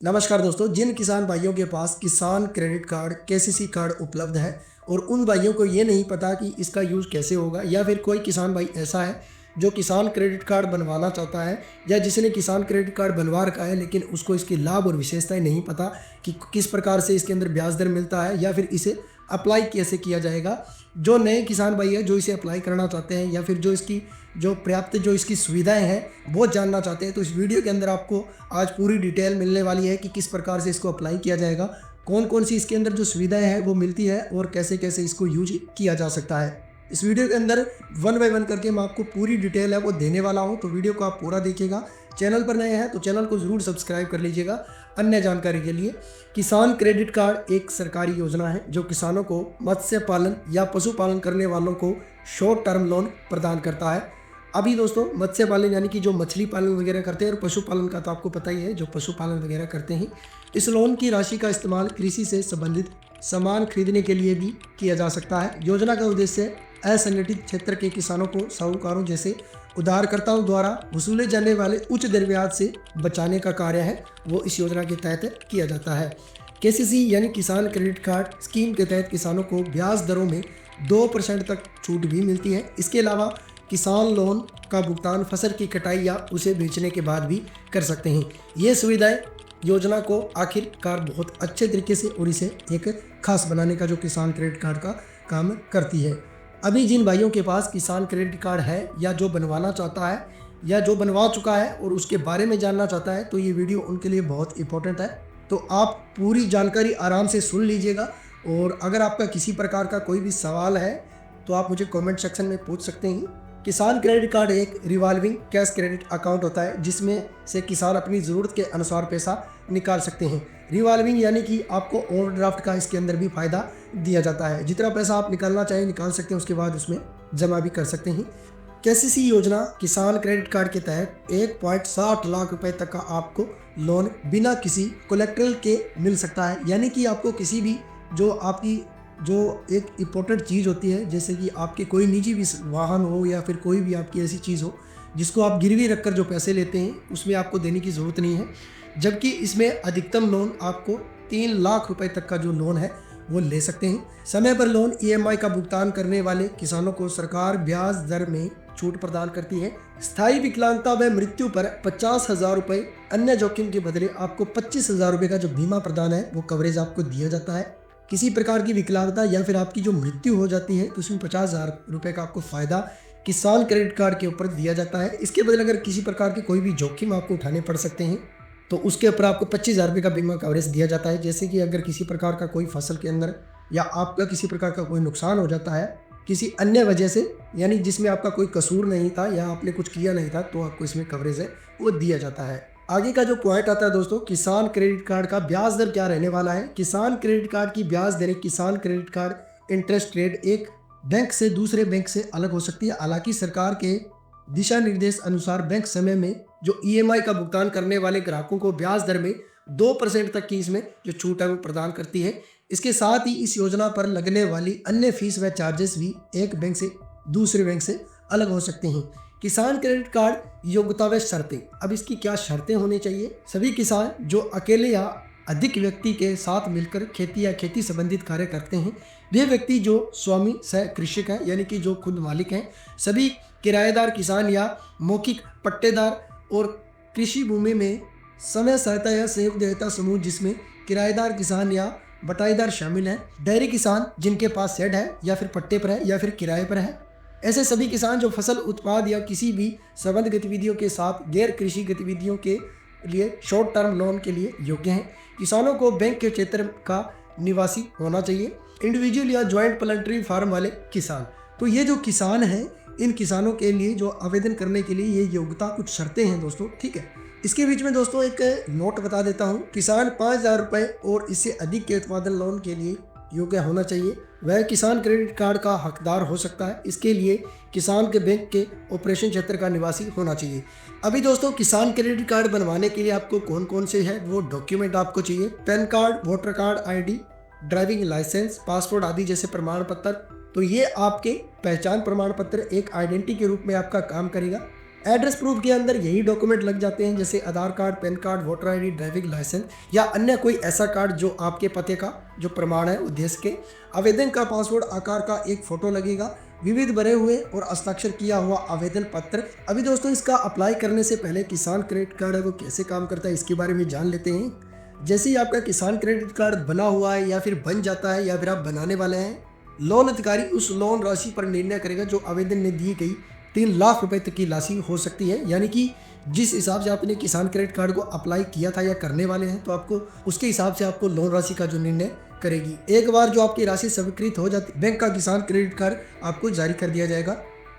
नमस्कार दोस्तों, जिन किसान भाइयों के पास किसान क्रेडिट कार्ड केसीसी कार्ड उपलब्ध है और उन भाइयों को ये नहीं पता कि इसका यूज़ कैसे होगा, या फिर कोई किसान भाई ऐसा है जो किसान क्रेडिट कार्ड बनवाना चाहता है या जिसने किसान क्रेडिट कार्ड बनवा रखा है लेकिन उसको इसके लाभ और विशेषताएं नहीं पता कि किस प्रकार से इसके अंदर ब्याज दर मिलता है या फिर इसे अप्लाई कैसे किया जाएगा। जो नए किसान भाई है जो इसे अप्लाई करना चाहते हैं या फिर जो इसकी जो पर्याप्त जो इसकी सुविधाएं हैं वो जानना चाहते हैं, तो इस वीडियो के अंदर आपको आज पूरी डिटेल मिलने वाली है कि किस प्रकार से इसको अप्लाई किया जाएगा, कौन कौन सी इसके अंदर जो सुविधाएं हैं वो मिलती है और कैसे कैसे इसको यूज किया जा सकता है। इस वीडियो के अंदर वन बाय वन करके मैं आपको पूरी डिटेल है वो देने वाला हूँ, तो वीडियो को आप पूरा देखिएगा। चैनल पर नए हैं तो चैनल को ज़रूर सब्सक्राइब कर लीजिएगा अन्य जानकारी के लिए। किसान क्रेडिट कार्ड एक सरकारी योजना है जो किसानों को मत्स्य पालन या पशुपालन करने वालों को शॉर्ट टर्म लोन प्रदान करता है। अभी दोस्तों मत्स्य पालन यानी कि जो मछली पालन वगैरह करते हैं और पशुपालन का तो आपको पता ही है, जो पशुपालन वगैरह करते हैं, इस लोन की राशि का इस्तेमाल कृषि से संबंधित सामान खरीदने के लिए भी किया जा सकता है। योजना का उद्देश्य असंगठित क्षेत्र के किसानों को साहूकारों जैसे उधारकर्ताओं द्वारा वसूले जाने वाले उच्च दर ब्याज से बचाने का कार्य है, वो इस योजना के तहत किया जाता है। केसीसी यानी किसान क्रेडिट कार्ड स्कीम के तहत किसानों को ब्याज दरों में 2% तक छूट भी मिलती है। इसके अलावा किसान लोन का भुगतान फसल की कटाई या उसे बेचने के बाद भी कर सकते हैं। ये सुविधाएं योजना को आखिरकार बहुत अच्छे तरीके से और इसे एक खास बनाने का जो किसान क्रेडिट कार्ड का काम करती है। अभी जिन भाइयों के पास किसान क्रेडिट कार्ड है या जो बनवाना चाहता है या जो बनवा चुका है और उसके बारे में जानना चाहता है, तो ये वीडियो उनके लिए बहुत इंपॉर्टेंट है। तो आप पूरी जानकारी आराम से सुन लीजिएगा और अगर आपका किसी प्रकार का कोई भी सवाल है तो आप मुझे कमेंट सेक्शन में पूछ सकते हैं। किसान क्रेडिट कार्ड एक रिवॉल्विंग कैश क्रेडिट अकाउंट होता है जिसमें से किसान अपनी ज़रूरत के अनुसार पैसा निकाल सकते हैं। रिवॉल्विंग यानी कि आपको ओवरड्राफ्ट का इसके अंदर भी फ़ायदा दिया जाता है, जितना पैसा आप निकालना चाहें निकाल सकते हैं, उसके बाद उसमें जमा भी कर सकते हैं। केसीसी योजना किसान क्रेडिट कार्ड के तहत 1.60 लाख रुपए तक का आपको लोन बिना किसी कोलेक्ट्रल के मिल सकता है। यानी कि आपको किसी भी जो आपकी जो एक इम्पोर्टेंट चीज़ होती है, जैसे कि आपके कोई निजी भी वाहन हो या फिर कोई भी आपकी ऐसी चीज़ हो जिसको आप गिरवी रखकर जो पैसे लेते हैं, उसमें आपको देने की ज़रूरत नहीं है। जबकि इसमें अधिकतम लोन आपको 3 लाख रुपए तक का जो लोन है वो ले सकते हैं। समय पर लोन ईएमआई का भुगतान करने वाले किसानों को सरकार ब्याज दर में छूट प्रदान करती है। स्थायी विकलांगता व मृत्यु पर 50,000 रुपये, अन्य जोखिम के बदले आपको 25,000 रुपये का जो बीमा प्रदान है वो कवरेज आपको दिया जाता है। किसी प्रकार की विकलांगता या फिर आपकी जो मृत्यु हो जाती है तो उसमें 50,000 रुपये का आपको फ़ायदा किसान क्रेडिट कार्ड के ऊपर दिया जाता है। इसके बदले अगर किसी प्रकार के कोई भी जोखिम आपको उठाने पड़ सकते हैं तो उसके ऊपर आपको 25,000 रुपये का बीमा कवरेज दिया जाता है। जैसे कि अगर किसी प्रकार का कोई फसल के अंदर या आपका किसी प्रकार का कोई नुकसान हो जाता है किसी अन्य वजह से, यानी जिसमें आपका कोई कसूर नहीं था या आपने कुछ किया नहीं था, तो आपको इसमें कवरेज है वो दिया जाता है। आगे का जो पॉइंट आता है दोस्तों, किसान क्रेडिट कार्ड का ब्याज दर क्या रहने वाला है। किसान क्रेडिट कार्ड की ब्याज दरें किसान क्रेडिट कार्ड इंटरेस्ट रेट एक बैंक से दूसरे बैंक से अलग हो सकती है। हालांकि सरकार के दिशा निर्देश अनुसार बैंक समय में जो ईएमआई का भुगतान करने वाले ग्राहकों को ब्याज दर में 2% तक की इसमें जो छूट है वो प्रदान करती है। इसके साथ ही इस योजना पर लगने वाली अन्य फीस व चार्जेस भी एक बैंक से दूसरे बैंक से अलग हो सकते हैं। किसान क्रेडिट कार्ड योग्यता व शर्तें। अब इसकी क्या शर्तें होनी चाहिए। सभी किसान जो अकेले या अधिक व्यक्ति के साथ मिलकर खेती या खेती संबंधित कार्य करते हैं, वे व्यक्ति जो स्वामी सह कृषक हैं यानी कि जो खुद मालिक हैं, सभी किराएदार किसान या मौखिक पट्टेदार और कृषि भूमि में समय सहायता या संयुक्त देयता समूह जिसमें किराएदार किसान या बटाईदार शामिल हैं, डेयरी किसान जिनके पास शेड है या फिर पट्टे पर है या फिर किराए पर है, ऐसे सभी किसान जो फसल उत्पाद या किसी भी संबद्ध गतिविधियों के साथ गैर कृषि गतिविधियों के लिए शॉर्ट टर्म लोन के लिए योग्य हैं। किसानों को बैंक के क्षेत्र का निवासी होना चाहिए। इंडिविजुअल या ज्वाइंट प्लांटरी फार्म वाले किसान। तो ये जो किसान हैं, इन किसानों के लिए जो आवेदन करने के लिए ये योग्यता कुछ शर्तें हैं दोस्तों, ठीक है। इसके बीच में दोस्तों एक नोट बता देता हूँ। किसान 5,000 रुपये और इससे अधिक के उत्पादन लोन के लिए योग्य होना चाहिए, वह किसान क्रेडिट कार्ड का हकदार हो सकता है। इसके लिए किसान के बैंक के ऑपरेशन क्षेत्र का निवासी होना चाहिए। अभी दोस्तों किसान क्रेडिट कार्ड बनवाने के लिए आपको कौन कौन से है वो डॉक्यूमेंट आपको चाहिए। PAN card, voter card, ID, driving licence, passport आदि जैसे प्रमाण पत्र। तो ये आपके पहचान प्रमाण पत्र एक आइडेंटिटी के रूप में आपका काम करेगा। एड्रेस प्रूफ के अंदर यही डॉक्यूमेंट लग जाते हैं, जैसे Aadhaar card, PAN card, voter ID, driving licence या अन्य कोई ऐसा कार्ड जो आपके पते का जो प्रमाण है उद्देश्य के। आवेदन का पासपोर्ट आकार का एक फोटो लगेगा, विविध भरे हुए और हस्ताक्षर किया हुआ आवेदन पत्र। अभी दोस्तों इसका अप्लाई करने से पहले किसान क्रेडिट कार्ड है वो कैसे काम करता है इसके बारे में जान लेते हैं। जैसे ही आपका किसान क्रेडिट कार्ड बना हुआ है या फिर बन जाता है या फिर आप बनाने वाले हैं, लोन अधिकारी उस लोन राशि पर निर्णय करेगा जो आवेदन में दी गई 3 लाख रुपए तक की राशि हो सकती है। यानी कि जिस हिसाब से आपने किसान क्रेडिट कार्ड को अप्लाई किया था या करने वाले हैं, तो आपको उसके हिसाब से आपको लोन राशि का जो निर्णय करेगी। एक बार जो आपकी राशि स्वीकृत हो जाती, बैंक का किसान क्रेडिट कार्ड आपको जारी कर दिया जाएगा।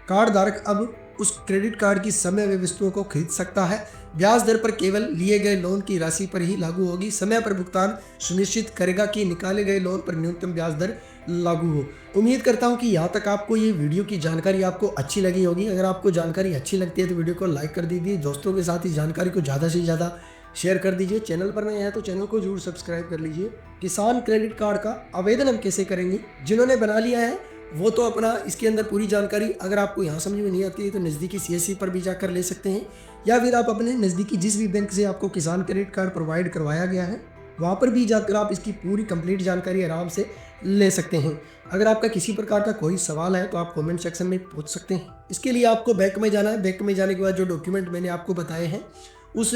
कार्ड धारक अब उस क्रेडिट कार्ड की समय व वस्तुओं को खरीद सकता है। ब्याज दर पर केवल लिए गए लोन की राशि पर ही लागू होगी। समय पर भुगतान सुनिश्चित करेगा कि निकाले गए लोन पर न्यूनतम ब्याज दर लागू हो। उम्मीद करता हूं कि यहाँ तक आपको ये वीडियो की जानकारी आपको अच्छी लगी होगी। अगर आपको जानकारी अच्छी लगती है तो वीडियो को लाइक कर दीजिए, दोस्तों के साथ इस जानकारी को ज़्यादा से ज़्यादा शेयर कर दीजिए। चैनल पर नए हैं तो चैनल को जरूर सब्सक्राइब कर लीजिए। किसान क्रेडिट कार्ड का आवेदन हम कैसे करेंगे, जिन्होंने बना लिया है वो तो अपना इसके अंदर पूरी जानकारी, अगर आपको यहाँ समझ में नहीं आती है तो नज़दीकी CSC पर भी जाकर ले सकते हैं, या फिर आप अपने नज़दीकी जिस भी बैंक से आपको किसान क्रेडिट कार्ड प्रोवाइड करवाया गया है वहाँ पर भी जाकर आप इसकी पूरी कंप्लीट जानकारी आराम से ले सकते हैं। अगर आपका किसी प्रकार का कोई सवाल है तो आप कमेंट सेक्शन में पूछ सकते हैं। इसके लिए आपको बैंक में जाना है। बैंक में जाने के बाद जो डॉक्यूमेंट मैंने आपको बताए हैं उस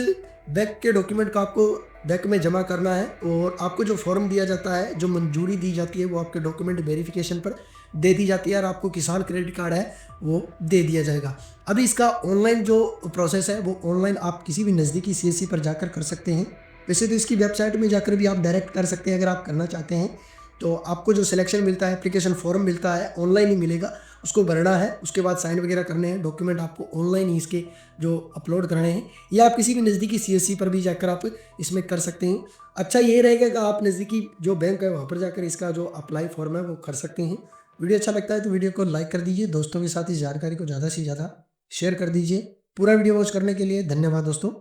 बैंक के डॉक्यूमेंट को आपको बैंक में जमा करना है, और आपको जो फॉर्म दिया जाता है, जो मंजूरी दी जाती है वो आपके डॉक्यूमेंट वेरिफिकेशन पर दे दी जाती है और आपको किसान क्रेडिट कार्ड है वो दे दिया जाएगा। अभी इसका ऑनलाइन जो प्रोसेस है वो ऑनलाइन आप किसी भी नज़दीकी CSC पर जाकर कर सकते हैं। वैसे तो इसकी वेबसाइट में जाकर भी आप डायरेक्ट कर सकते हैं। अगर आप करना चाहते हैं तो आपको जो सिलेक्शन मिलता है, एप्लीकेशन फॉर्म मिलता है, ऑनलाइन ही मिलेगा, उसको भरना है, उसके बाद साइन वगैरह करने हैं, डॉक्यूमेंट आपको ऑनलाइन ही इसके जो अपलोड करने हैं, या आप किसी भी नज़दीकी CSC पर भी जाकर आप इसमें कर सकते हैं। अच्छा ये रहेगा कि आप नज़दीकी जो बैंक है वहाँ पर जाकर इसका जो अप्लाई फॉर्म है वो कर सकते हैं। वीडियो अच्छा लगता है तो वीडियो को लाइक कर दीजिए, दोस्तों के साथ इस जानकारी को ज़्यादा से ज़्यादा शेयर कर दीजिए। पूरा वीडियो वॉच करने के लिए धन्यवाद दोस्तों।